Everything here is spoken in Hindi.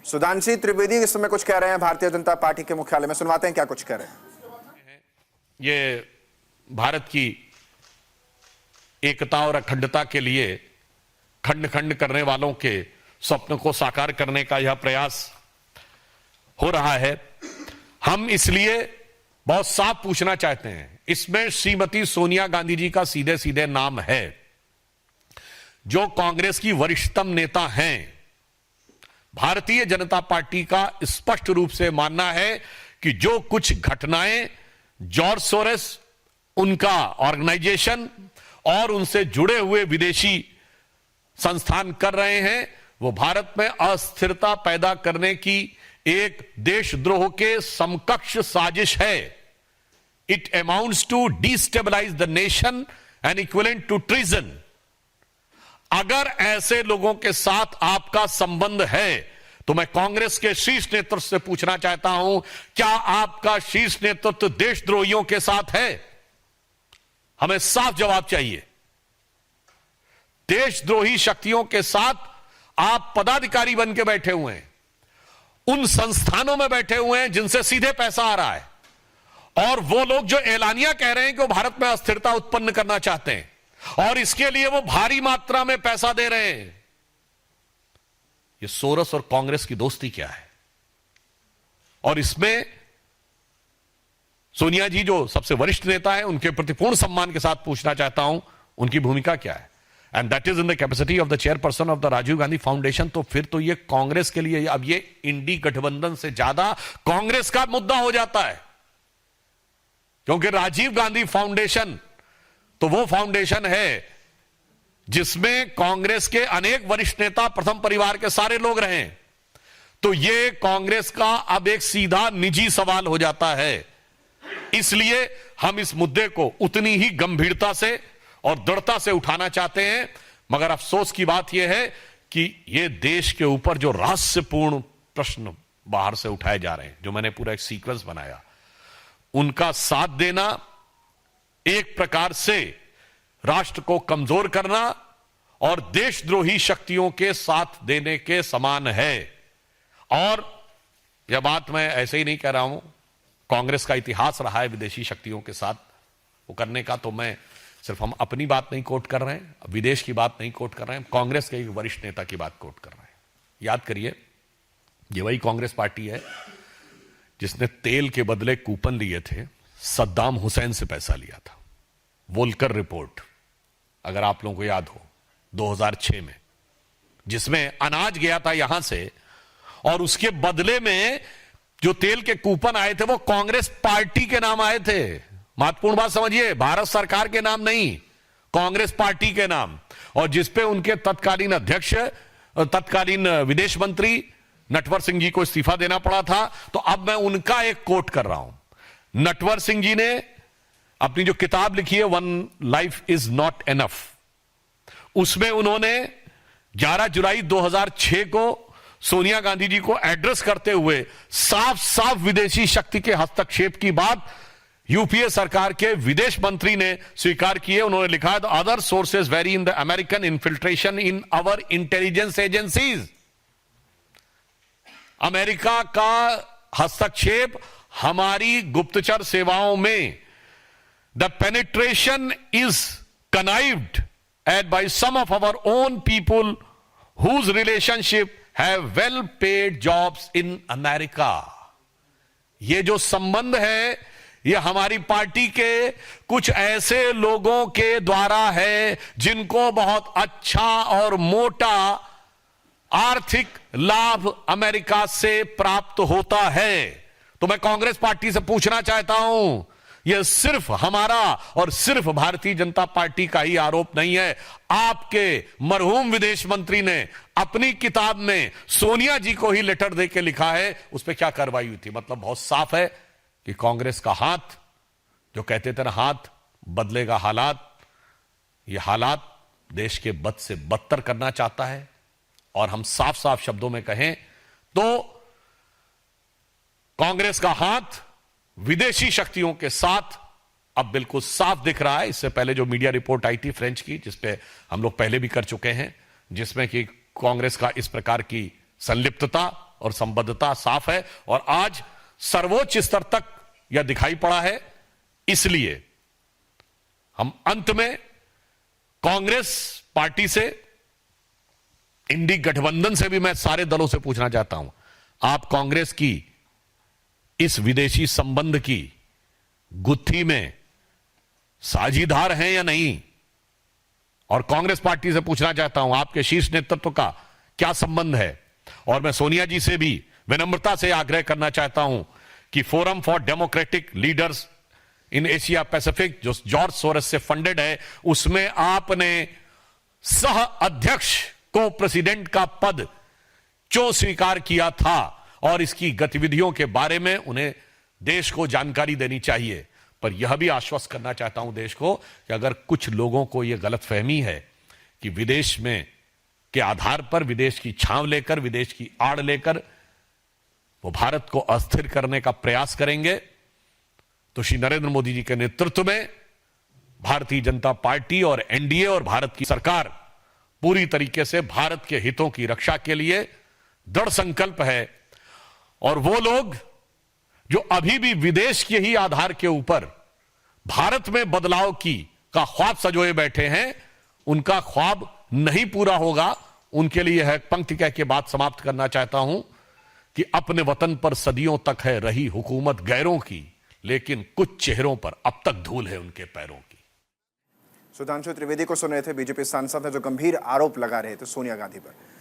सुधांशी त्रिवेदी इस समय कुछ कह रहे हैं भारतीय जनता पार्टी के मुख्यालय में, सुनवाते हैं क्या कुछ कह रहे हैं। ये भारत की एकता और अखंडता के लिए खंड खंड करने वालों के स्वप्न को साकार करने का यह प्रयास हो रहा है। हम इसलिए बहुत साफ पूछना चाहते हैं, इसमें श्रीमती सोनिया गांधी जी का सीधे सीधे नाम है, जो कांग्रेस की वरिष्ठतम नेता हैं। भारतीय जनता पार्टी का स्पष्ट रूप से मानना है कि जो कुछ घटनाएं जॉर्ज सोरेस, उनका ऑर्गेनाइजेशन और उनसे जुड़े हुए विदेशी संस्थान कर रहे हैं, वो भारत में अस्थिरता पैदा करने की एक देशद्रोह के समकक्ष साजिश है। It amounts to destabilise the nation and equivalent to treason. अगर ऐसे लोगों के साथ आपका संबंध है तो मैं कांग्रेस के शीर्ष नेतृत्व से पूछना चाहता हूं, क्या आपका शीर्ष नेतृत्व देशद्रोहियों के साथ है? हमें साफ जवाब चाहिए। देशद्रोही शक्तियों के साथ आप पदाधिकारी बन के बैठे हुए हैं, उन संस्थानों में बैठे हुए हैं जिनसे सीधे पैसा आ रहा है, और वो लोग जो एलानिया कह रहे हैं कि वो भारत में अस्थिरता उत्पन्न करना चाहते हैं और इसके लिए वो भारी मात्रा में पैसा दे रहे हैं। ये सोरस और कांग्रेस की दोस्ती क्या है? और इसमें सोनिया जी जो सबसे वरिष्ठ नेता है, उनके प्रति पूर्ण सम्मान के साथ पूछना चाहता हूं, उनकी भूमिका क्या है? And that is in the capacity of the chairperson of the Rajiv Gandhi foundation. तो फिर तो ये कांग्रेस के लिए, अब ये इंडी गठबंधन से ज्यादा कांग्रेस का मुद्दा हो जाता है, क्योंकि राजीव गांधी फाउंडेशन तो वो फाउंडेशन है जिसमें कांग्रेस के अनेक वरिष्ठ नेता प्रथम परिवार के सारे लोग रहे। तो ये कांग्रेस का अब एक सीधा निजी सवाल हो जाता है। इसलिए हम इस मुद्दे को उतनी ही गंभीरता से और दृढ़ता से उठाना चाहते हैं, मगर अफसोस की बात यह है कि ये देश के ऊपर जो रहस्यपूर्ण प्रश्न बाहर से उठाए जा रहे हैं, जो मैंने पूरा एक सीक्वेंस बनाया, उनका साथ देना एक प्रकार से राष्ट्र को कमजोर करना और देशद्रोही शक्तियों के साथ देने के समान है। और यह बात मैं ऐसे ही नहीं कह रहा हूं, कांग्रेस का इतिहास रहा है विदेशी शक्तियों के साथ वो करने का। तो मैं सिर्फ, हम अपनी बात नहीं कोट कर रहे हैं, विदेश की बात नहीं कोट कर रहे हैं, कांग्रेस के एक वरिष्ठ नेता की बात कोट कर रहे हैं। याद करिए, ये वही कांग्रेस पार्टी है जिसने तेल के बदले कूपन लिए थे, सद्दाम हुसैन से पैसा लिया था। वोल्कर रिपोर्ट, अगर आप लोगों को याद हो, 2006 में, जिसमें अनाज गया था यहां से, और उसके बदले में जो तेल के कूपन आए थे वो कांग्रेस पार्टी के नाम आए थे। महत्वपूर्ण बात समझिए, भारत सरकार के नाम नहीं, कांग्रेस पार्टी के नाम, और जिसपे उनके तत्कालीन अध्यक्ष, तत्कालीन विदेश मंत्री नटवर सिंह जी को इस्तीफा देना पड़ा था। तो अब मैं उनका एक कोट कर रहा हूं। नटवर सिंह जी ने अपनी जो किताब लिखी है, one life is not enough, उसमें उन्होंने 11 जुलाई 2006 को सोनिया गांधी जी को एड्रेस करते हुए साफ साफ विदेशी शक्ति के हस्तक्षेप की बात यूपीए सरकार के विदेश मंत्री ने स्वीकार की है। उन्होंने लिखा, the other sources vary in the American infiltration in our intelligence agencies. America का हस्तक्षेप हमारी गुप्तचर सेवाओं में, the penetration is connived at by some of our own people whose relationship have well paid jobs in America. ये जो संबंध है, ये हमारी पार्टी के कुछ ऐसे लोगों के द्वारा है जिनको बहुत अच्छा और मोटा आर्थिक लाभ अमेरिका से प्राप्त होता है। तो मैं कांग्रेस पार्टी से पूछना चाहता हूं, यह सिर्फ हमारा और सिर्फ भारतीय जनता पार्टी का ही आरोप नहीं है। आपके मरहूम विदेश मंत्री ने अपनी किताब में सोनिया जी को ही लेटर देके लिखा है, उस पर क्या कार्रवाई हुई थी। मतलब बहुत साफ है कि कांग्रेस का हाथ, जो कहते थे ना, हाथ बदलेगा हालात, ये हालात देश के बद से बदतर करना चाहता है। और हम साफ साफ शब्दों में कहें तो कांग्रेस का हाथ विदेशी शक्तियों के साथ अब बिल्कुल साफ दिख रहा है। इससे पहले जो मीडिया रिपोर्ट आई थी फ्रेंच की, जिसपे हम लोग पहले भी कर चुके हैं, जिसमें कि कांग्रेस का इस प्रकार की संलिप्तता और संबद्धता साफ है और आज सर्वोच्च स्तर तक यह दिखाई पड़ा है। इसलिए हम अंत में कांग्रेस पार्टी से, इंडी गठबंधन से भी मैं सारे दलों से पूछना चाहता हूं, आप कांग्रेस की इस विदेशी संबंध की गुत्थी में साझीदार हैं या नहीं? और कांग्रेस पार्टी से पूछना चाहता हूं, आपके शीर्ष नेतृत्व का क्या संबंध है? और मैं सोनिया जी से भी विनम्रता से आग्रह करना चाहता हूं कि forum for democratic leaders in Asia Pacific, जो जॉर्ज सोरस से फंडेड है, उसमें आपने सह अध्यक्ष को प्रेसिडेंट का पद क्यों स्वीकार किया था, और इसकी गतिविधियों के बारे में उन्हें देश को जानकारी देनी चाहिए। पर यह भी आश्वस्त करना चाहता हूं देश को कि अगर कुछ लोगों को यह गलतफहमी है कि विदेश में के आधार पर, विदेश की छांव लेकर, विदेश की आड़ लेकर वो भारत को अस्थिर करने का प्रयास करेंगे, तो श्री नरेंद्र मोदी जी के नेतृत्व में भारतीय जनता पार्टी और एनडीए और भारत की सरकार पूरी तरीके से भारत के हितों की रक्षा के लिए दृढ़ संकल्प है। और वो लोग जो अभी भी विदेश के ही आधार के ऊपर भारत में बदलाव का ख्वाब सजोए बैठे हैं, उनका ख्वाब नहीं पूरा होगा। उनके लिए है पंक्ति कह के बात समाप्त करना चाहता हूं कि अपने वतन पर सदियों तक है रही हुकूमत गैरों की, लेकिन कुछ चेहरों पर अब तक धूल है उनके पैरों की। सुधांशु त्रिवेदी को सुन रहे थे, बीजेपी सांसद हैं जो गंभीर आरोप लगा रहे थे सोनिया गांधी पर।